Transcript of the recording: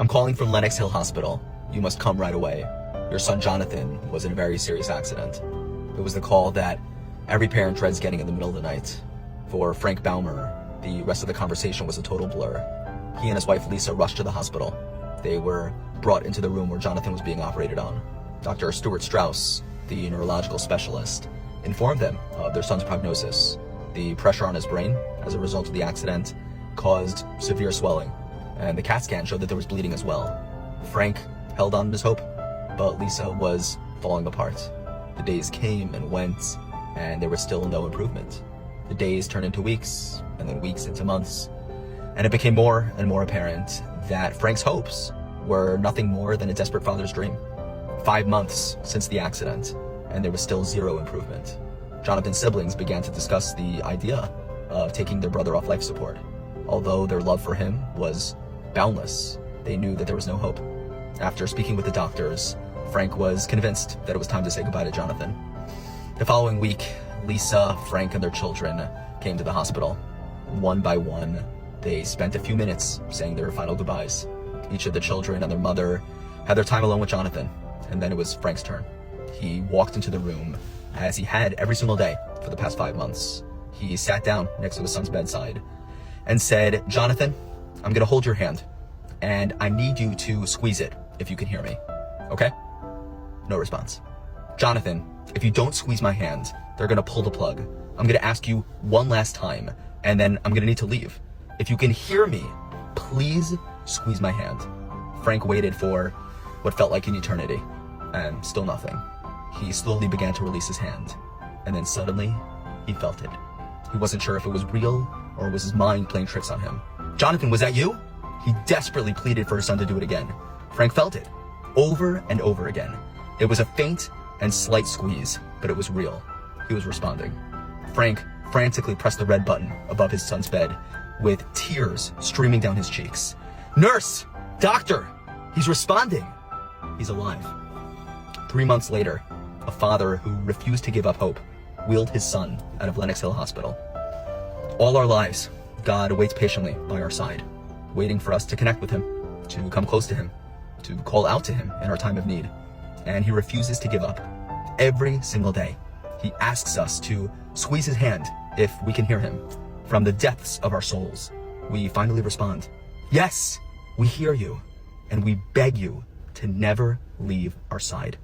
I'm calling from Lenox Hill Hospital. You must come right away. Your son Jonathan was in a very serious accident. It was the call that every parent dreads getting in the middle of the night. For Frank Baumer, the rest of the conversation was a total blur. He and his wife Lisa rushed to the hospital. They were brought into the room where Jonathan was being operated on. Dr. Stuart Strauss, the neurological specialist, informed them of their son's prognosis. The pressure on his brain as a result of the accident caused severe swelling, and the CAT scan showed that there was bleeding as well. Frank held on to his hope, but Lisa was falling apart. The days came and went, and there was still no improvement. The days turned into weeks, and then weeks into months, and it became more and more apparent that Frank's hopes were nothing more than a desperate father's dream. 5 months since the accident, and there was still zero improvement. Jonathan's siblings began to discuss the idea of taking their brother off life support. Although their love for him was boundless, they knew that there was no hope. After speaking with the doctors, Frank was convinced that it was time to say goodbye to Jonathan. The following week, Lisa, Frank, and their children came to the hospital. One by one, they spent a few minutes saying their final goodbyes. Each of the children and their mother had their time alone with Jonathan, and then it was Frank's turn. He walked into the room, as he had every single day for the past 5 months. He sat down next to his son's bedside and said, "Jonathan, I'm gonna hold your hand, and I need you to squeeze it if you can hear me, okay?" No response. "Jonathan, if you don't squeeze my hand, they're gonna pull the plug. I'm gonna ask you one last time, and then I'm gonna need to leave. If you can hear me, please squeeze my hand." Frank waited for what felt like an eternity, and still nothing. He slowly began to release his hand, and then suddenly, he felt it. He wasn't sure if it was real, or was his mind playing tricks on him. "Jonathan, was that you?" He desperately pleaded for his son to do it again. Frank felt it, over and over again. It was a faint and slight squeeze, but it was real. He was responding. Frank frantically pressed the red button above his son's bed, with tears streaming down his cheeks. "Nurse! Doctor! He's responding! He's alive." 3 months later, a father who refused to give up hope wheeled his son out of Lenox Hill Hospital. All our lives, God waits patiently by our side, waiting for us to connect with him, to come close to him, to call out to him in our time of need. And he refuses to give up. Every single day, he asks us to squeeze his hand if we can hear him. From the depths of our souls, we finally respond, "Yes, we hear you, and we beg you to never leave our side."